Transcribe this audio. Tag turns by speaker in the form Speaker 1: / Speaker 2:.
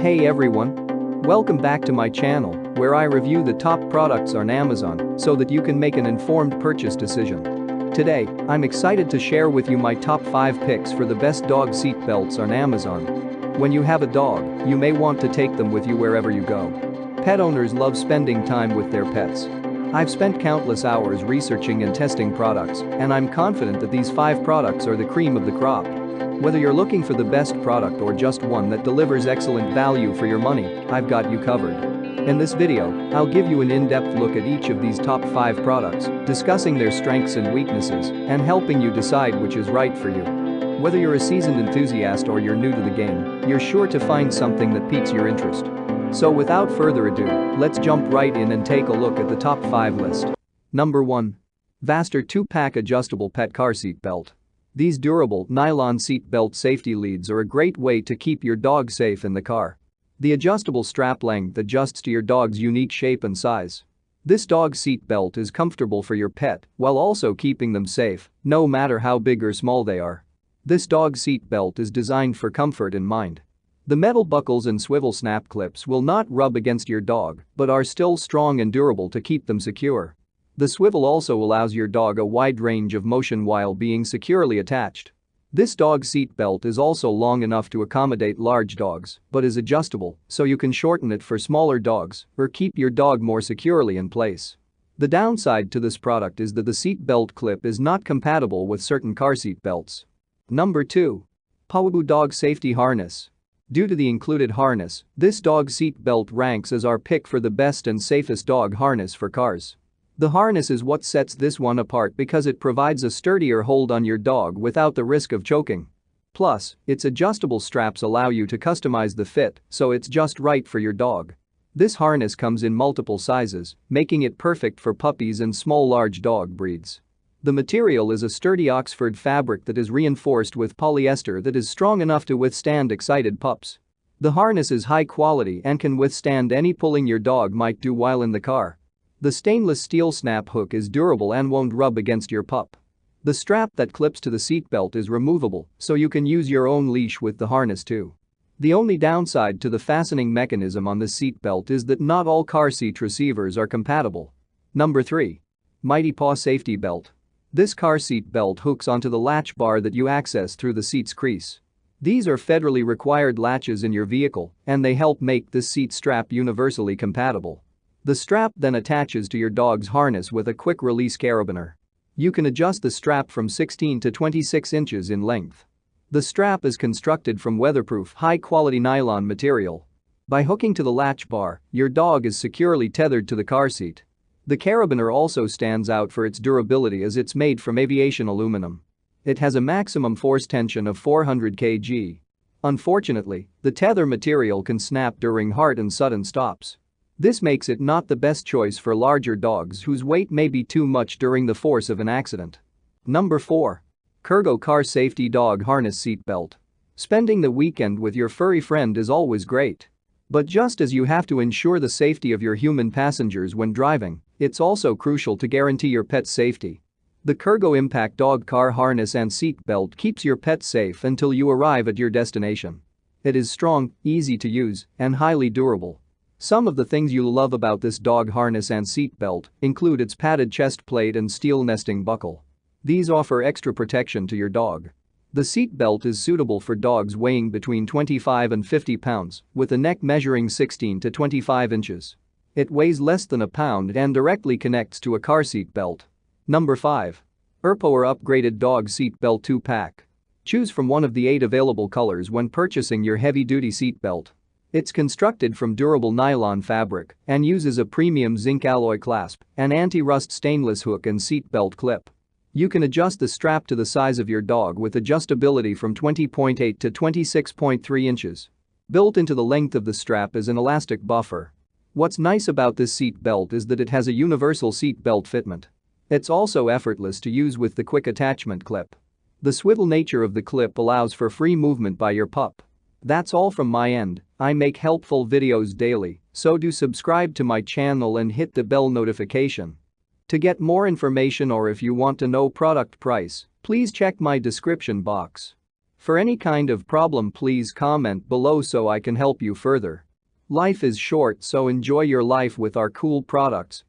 Speaker 1: Hey everyone! Welcome back to my channel, where I review the top products on Amazon so that you can make an informed purchase decision. Today, I'm excited to share with you my top 5 picks for the best dog seat belts on Amazon. When you have a dog, you may want to take them with you wherever you go. Pet owners love spending time with their pets. I've spent countless hours researching and testing products, and I'm confident that these 5 products are the cream of the crop. Whether you're looking for the best product or just one that delivers excellent value for your money, I've got you covered. In this video, I'll give you an in-depth look at each of these top 5 products, discussing their strengths and weaknesses, and helping you decide which is right for you. Whether you're a seasoned enthusiast or you're new to the game, you're sure to find something that piques your interest. So without further ado, let's jump right in and take a look at the top 5 list. Number 1. Vaster 2-Pack Adjustable Pet Car Seat Belt. These durable, nylon seat belt safety leads are a great way to keep your dog safe in the car. The adjustable strap length adjusts to your dog's unique shape and size. This dog seat belt is comfortable for your pet while also keeping them safe, no matter how big or small they are. This dog seat belt is designed for comfort in mind. The metal buckles and swivel snap clips will not rub against your dog but are still strong and durable to keep them secure. The swivel also allows your dog a wide range of motion while being securely attached. This dog seat belt is also long enough to accommodate large dogs but is adjustable, so you can shorten it for smaller dogs or keep your dog more securely in place. The downside to this product is that the seat belt clip is not compatible with certain car seat belts. Number 2. Pawu Dog Safety Harness. Due to the included harness, this dog seat belt ranks as our pick for the best and safest dog harness for cars. The harness is what sets this one apart because it provides a sturdier hold on your dog without the risk of choking. Plus, its adjustable straps allow you to customize the fit, so it's just right for your dog. This harness comes in multiple sizes, making it perfect for puppies and small large dog breeds. The material is a sturdy Oxford fabric that is reinforced with polyester that is strong enough to withstand excited pups. The harness is high quality and can withstand any pulling your dog might do while in the car. The stainless steel snap hook is durable and won't rub against your pup. The strap that clips to the seatbelt is removable, so you can use your own leash with the harness too. The only downside to the fastening mechanism on this seatbelt is that not all car seat receivers are compatible. Number 3. Mighty Paw Safety Belt. This car seat belt hooks onto the latch bar that you access through the seat's crease. These are federally required latches in your vehicle, and they help make this seat strap universally compatible. The strap then attaches to your dog's harness with a quick-release carabiner. You can adjust the strap from 16 to 26 inches in length. The strap is constructed from weatherproof, high-quality nylon material. By hooking to the latch bar, your dog is securely tethered to the car seat. The carabiner also stands out for its durability as it's made from aviation aluminum. It has a maximum force tension of 400 kg. Unfortunately, the tether material can snap during hard and sudden stops. This makes it not the best choice for larger dogs whose weight may be too much during the force of an accident. Number 4. Kurgo Car Safety Dog Harness Seat Belt. Spending the weekend with your furry friend is always great. But just as you have to ensure the safety of your human passengers when driving, it's also crucial to guarantee your pet's safety. The Kurgo Impact Dog Car Harness and Seat Belt keeps your pet safe until you arrive at your destination. It is strong, easy to use, and highly durable. Some of the things you'll love about this dog harness and seat belt include its padded chest plate and steel nesting buckle. These offer extra protection to your dog. The seat belt is suitable for dogs weighing between 25 and 50 pounds, with a neck measuring 16 to 25 inches. It weighs less than a pound and directly connects to a car seat belt. Number 5. Urpower Upgraded Dog Seat Belt 2-Pack. Choose from one of the 8 available colors when purchasing your heavy-duty seat belt. It's constructed from durable nylon fabric and uses a premium zinc alloy clasp, an anti-rust stainless hook and seat belt clip. You can adjust the strap to the size of your dog with adjustability from 20.8 to 26.3 inches. Built into the length of the strap is an elastic buffer. What's nice about this seat belt is that it has a universal seat belt fitment. It's also effortless to use with the quick attachment clip. The swivel nature of the clip allows for free movement by your pup. That's all from my end. I make helpful videos daily, so do subscribe to my channel and hit the bell notification. To get more information or if you want to know product price, please check my description box. For any kind of problem, please comment below so I can help you further. Life is short, so enjoy your life with our cool products.